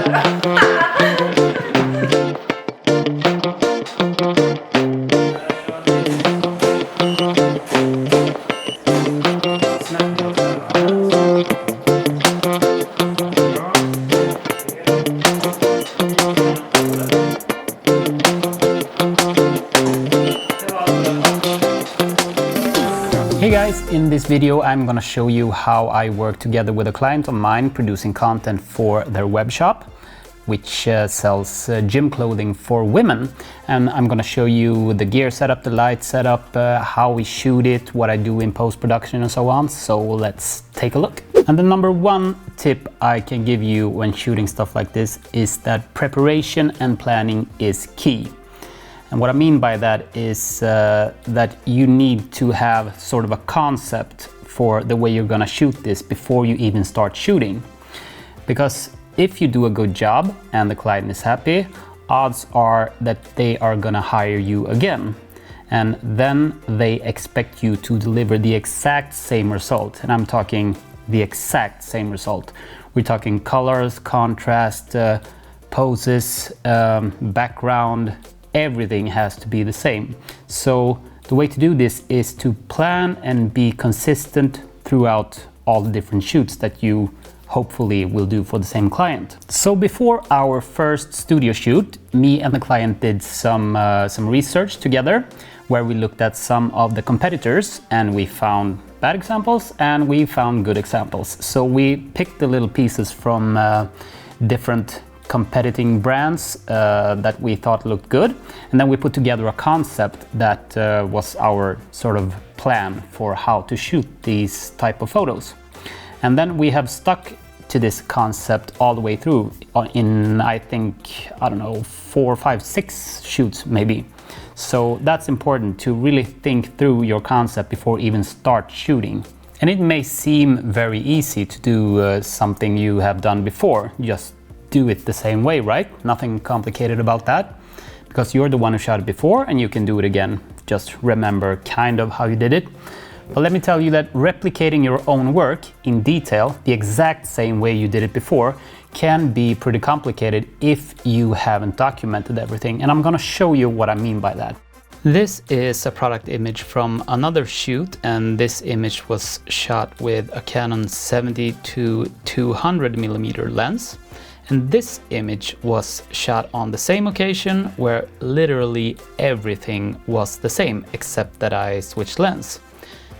Hey guys, in this video I'm gonna show you how I work together with a client of mine producing content for their web shop, which sells gym clothing for women. And I'm gonna show you the gear setup, the light setup, how we shoot it, what I do in post-production and so on. So let's take a look. And the number one tip I can give you when shooting stuff like this is that preparation and planning is key. And what I mean by that is that you need to have sort of a concept for the way you're gonna shoot this before you even start shooting. Because if you do a good job and the client is happy, odds are that they are gonna hire you again. And then they expect you to deliver the exact same result. And I'm talking the exact same result. We're talking colors, contrast, poses, background, everything has to be the same. So the way to do this is to plan and be consistent throughout all the different shoots that you hopefully will do for the same client. So before our first studio shoot, me and the client did some research together where we looked at some of the competitors and we found bad examples and we found good examples. So we picked the little pieces from different competing brands that we thought looked good, and then we put together a concept that was our sort of plan for how to shoot these type of photos. And then we have stuck to this concept all the way through in, I think, I don't know, 4, 5, 6 shoots maybe. So that's important to really think through your concept before even start shooting. And it may seem very easy to do something you have done before, just do it the same way, right? Nothing complicated about that, because you're the one who shot it before and you can do it again. Just remember kind of how you did it. But let me tell you that replicating your own work in detail, the exact same way you did it before, can be pretty complicated if you haven't documented everything. And I'm gonna show you what I mean by that. This is a product image from another shoot, and this image was shot with a Canon 70-200mm lens. And this image was shot on the same occasion where literally everything was the same except that I switched lens.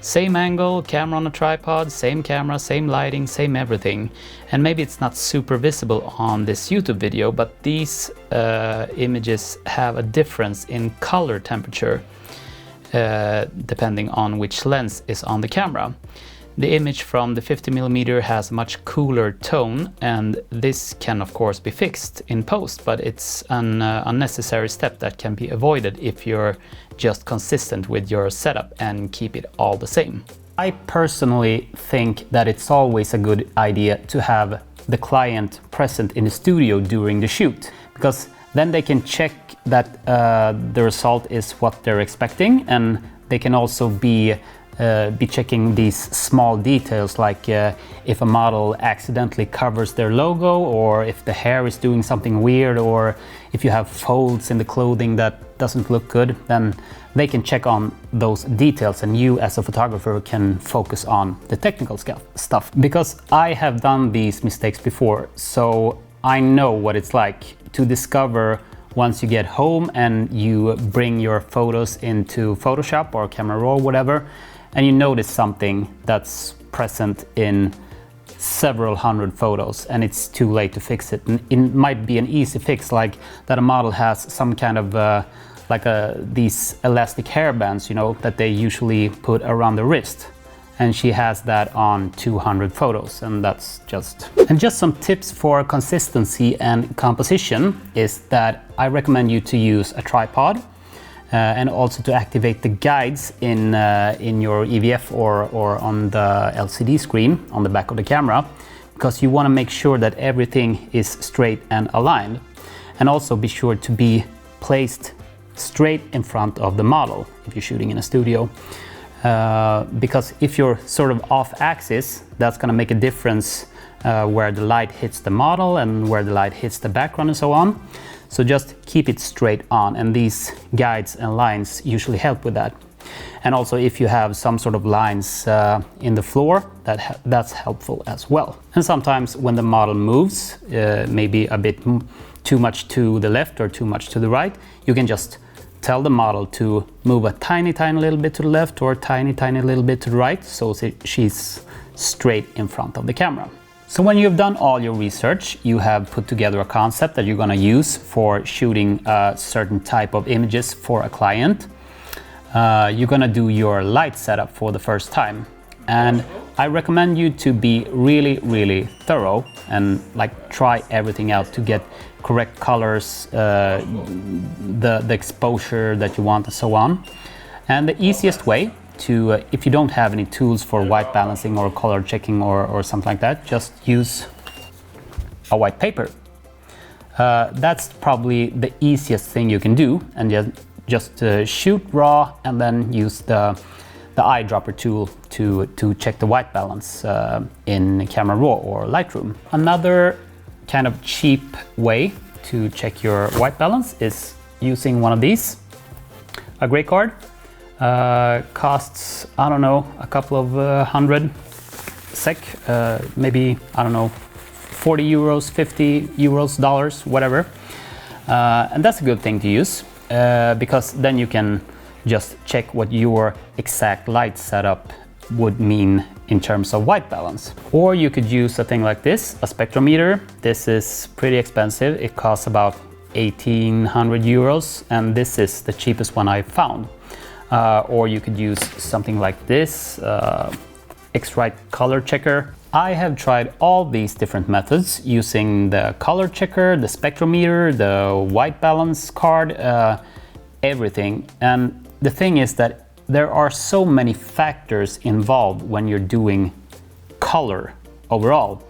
Same angle, camera on a tripod, same camera, same lighting, same everything. And maybe it's not super visible on this YouTube video, but these images have a difference in color temperature depending on which lens is on the camera. The image from the 50mm has a much cooler tone, and this can of course be fixed in post, but it's an unnecessary step that can be avoided if you're just consistent with your setup and keep it all the same. I personally think that it's always a good idea to have the client present in the studio during the shoot, because then they can check that the result is what they're expecting, and they can also be checking these small details, like if a model accidentally covers their logo, or if the hair is doing something weird, or if you have folds in the clothing that doesn't look good, then they can check on those details and you as a photographer can focus on the technical stuff. Because I have done these mistakes before, so I know what it's like to discover once you get home and you bring your photos into Photoshop or Camera Raw or whatever, and you notice something that's present in several hundred photos and it's too late to fix it. And it might be an easy fix, like that a model has some kind of these elastic hairbands, you know, that they usually put around the wrist. And she has that on 200 photos, and that's just... And just some tips for consistency and composition is that I recommend you to use a tripod. And also to activate the guides in your EVF or on the LCD screen on the back of the camera, because you want to make sure that everything is straight and aligned. And also be sure to be placed straight in front of the model if you're shooting in a studio. Because if you're sort of off axis, that's going to make a difference where the light hits the model and where the light hits the background and so on. So just keep it straight on, and these guides and lines usually help with that. And also if you have some sort of lines in the floor, that's helpful as well. And sometimes when the model moves, maybe a bit too much to the left or too much to the right, you can just tell the model to move a tiny little bit to the left or a tiny little bit to the right, so she's straight in front of the camera. So when you've done all your research, you have put together a concept that you're going to use for shooting a certain type of images for a client. You're going to do your light setup for the first time. And I recommend you to be really thorough and like try everything out to get correct colors, the exposure that you want and so on. And the easiest way to, if you don't have any tools for white balancing or color checking or something like that, just use a white paper. That's probably the easiest thing you can do, and just shoot raw and then use the eyedropper tool to check the white balance in Camera Raw or Lightroom. Another kind of cheap way to check your white balance is using one of these, a greycard. Costs, I don't know, a couple of 100 SEK, maybe, I don't know, 40 euros, 50 euros, dollars, whatever. And that's a good thing to use, because then you can just check what your exact light setup would mean in terms of white balance. Or you could use a thing like this, a spectrometer. This is pretty expensive. It costs about 1800 euros, and this is the cheapest one I've found. Or you could use something like this, X-Rite color checker. I have tried all these different methods using the color checker, the spectrometer, the white balance card, everything. And the thing is that there are so many factors involved when you're doing color overall.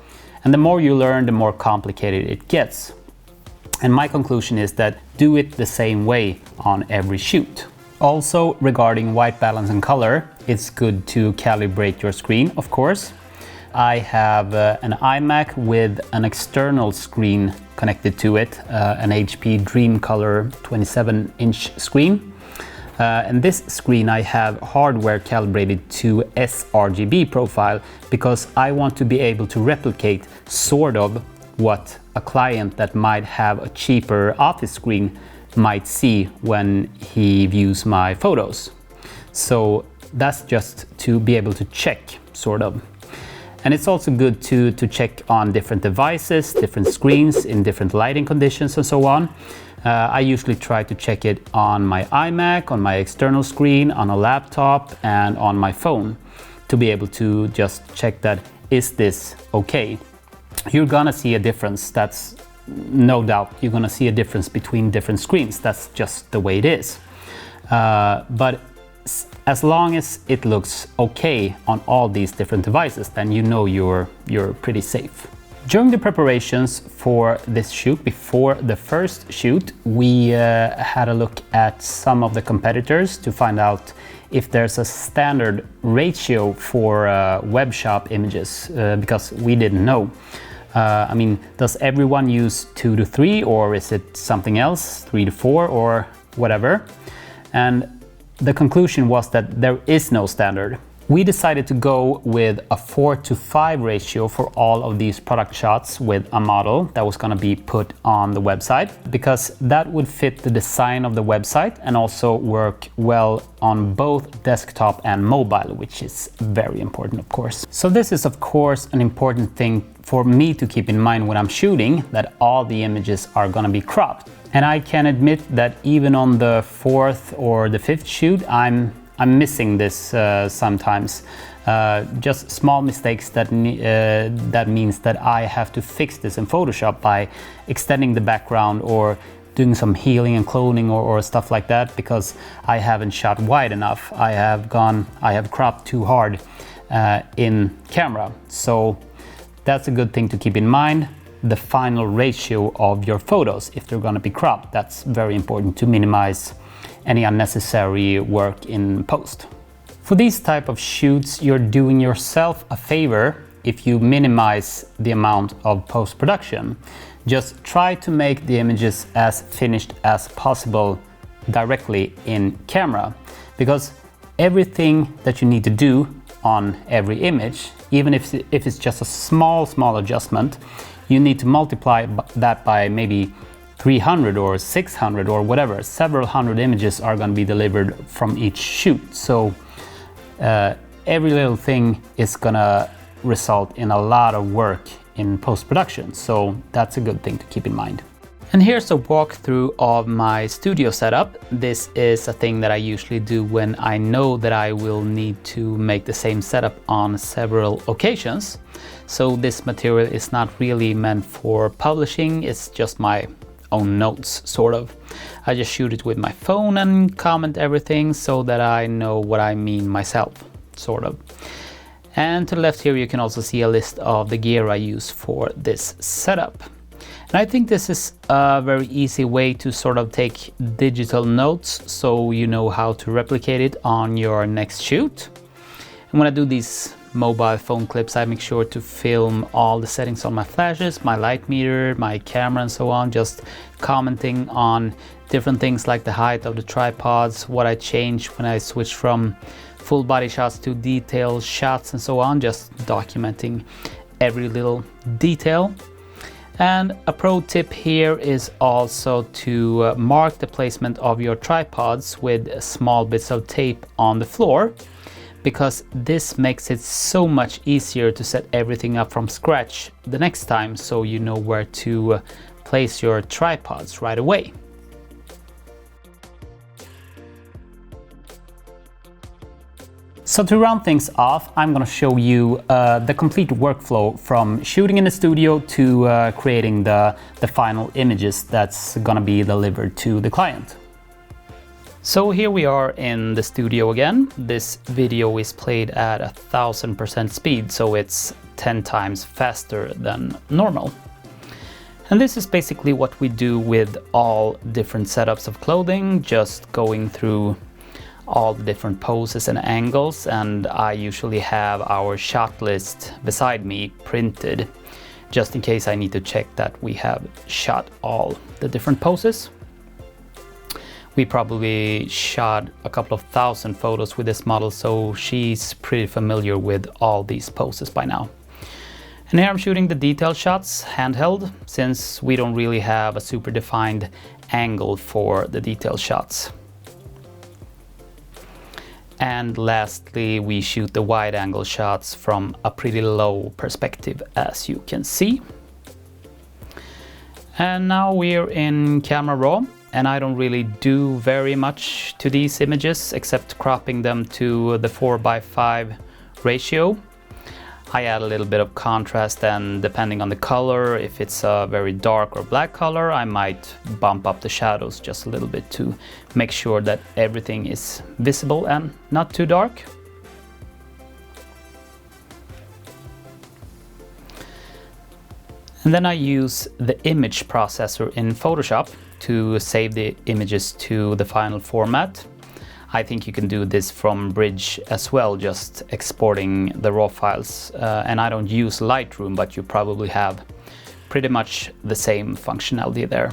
And the more you learn, the more complicated it gets. And my conclusion is that do it the same way on every shoot. Also, regarding white balance and color, it's good to calibrate your screen, of course. I have an iMac with an external screen connected to it, an HP Dreamcolor 27-inch screen. And this screen I have hardware calibrated to sRGB profile because I want to be able to replicate sort of what a client that might have a cheaper office screen might see when he views my photos. So that's just to be able to check, sort of. And it's also good to check on different devices, different screens, in different lighting conditions and so on. I usually try to check it on my iMac, on my external screen, on a laptop, and on my phone to be able to just check that, is this okay? You're gonna see a difference, that's no doubt. You're gonna see a difference between different screens, that's just the way it is. But as long as it looks okay on all these different devices, then you know you're pretty safe. During the preparations for this shoot, before the first shoot, we had a look at some of the competitors to find out if there's a standard ratio for web shop images, because we didn't know. I mean, does everyone use 2:3, or is it something else, 3:4 or whatever? And the conclusion was that there is no standard. We decided to go with a 4:5 ratio for all of these product shots with a model that was going to be put on the website, because that would fit the design of the website and also work well on both desktop and mobile, which is very important, of course. So this is of course an important thing for me to keep in mind when I'm shooting, that all the images are going to be cropped. And I can admit that even on the 4th or the 5th shoot, I'm missing this sometimes. Just small mistakes that means that I have to fix this in Photoshop by extending the background or doing some healing and cloning or stuff like that, because I haven't shot wide enough. I have cropped too hard in camera. So that's a good thing to keep in mind. The final ratio of your photos, if they're going to be cropped, that's very important to minimize any unnecessary work in post. For these type of shoots, you're doing yourself a favor if you minimize the amount of post-production, just try to make the images as finished as possible directly in camera, because everything that you need to do on every image, even if it's just a small adjustment, you need to multiply that by maybe 300 or 600 or whatever. Several hundred images are going to be delivered from each shoot. So every little thing is going to result in a lot of work in post-production. So that's a good thing to keep in mind. And here's a walkthrough of my studio setup. This is a thing that I usually do when I know that I will need to make the same setup on several occasions. So this material is not really meant for publishing, it's just my own notes, sort of. I just shoot it with my phone and comment everything so that I know what I mean myself, sort of. And to the left here you can also see a list of the gear I use for this setup. And I think this is a very easy way to sort of take digital notes so you know how to replicate it on your next shoot. And when I do these mobile phone clips, I make sure to film all the settings on my flashes, my light meter, my camera and so on, just commenting on different things like the height of the tripods, what I changed when I switched from full body shots to detail shots and so on, just documenting every little detail. And a pro tip here is also to mark the placement of your tripods with small bits of tape on the floor, because this makes it so much easier to set everything up from scratch the next time, so you know where to place your tripods right away. So to round things off, I'm going to show you the complete workflow from shooting in the studio to creating the final images that's going to be delivered to the client. So here we are in the studio again. This video is played at 1000% speed, so it's 10 times faster than normal. And this is basically what we do with all different setups of clothing, just going through all the different poses and angles, and I usually have our shot list beside me printed just in case I need to check that we have shot all the different poses. We probably shot a couple of thousand photos with this model, so she's pretty familiar with all these poses by now. And here I'm shooting the detail shots handheld, since we don't really have a super defined angle for the detail shots. And lastly, we shoot the wide angle shots from a pretty low perspective, as you can see. And now we're in camera raw, and I don't really do very much to these images except cropping them to the 4:5 ratio. I add a little bit of contrast, and depending on the color, if it's a very dark or black color, I might bump up the shadows just a little bit to make sure that everything is visible and not too dark. And then I use the image processor in Photoshop to save the images to the final format. I think you can do this from Bridge as well, just exporting the raw files. And I don't use Lightroom, but you probably have pretty much the same functionality there.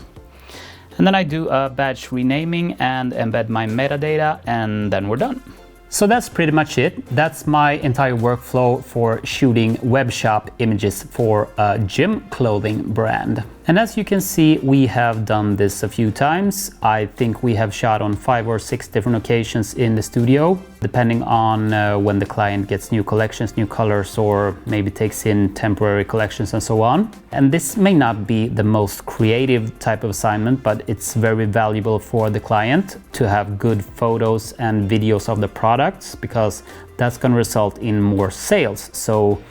And then I do a batch renaming and embed my metadata, and then we're done. So that's pretty much it. That's my entire workflow for shooting web shop images for a gym clothing brand. And as you can see, we have done this a few times. I think we have shot on 5 or 6 different occasions in the studio, depending on when the client gets new collections, new colors, or maybe takes in temporary collections and so on. And this may not be the most creative type of assignment, but it's very valuable for the client to have good photos and videos of the products, because that's going to result in more sales. So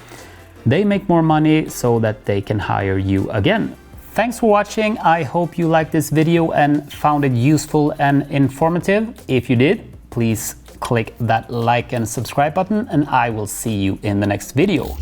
they make more money so that they can hire you again. Thanks for watching. I hope you liked this video and found it useful and informative. If you did, please click that like and subscribe button, and I will see you in the next video.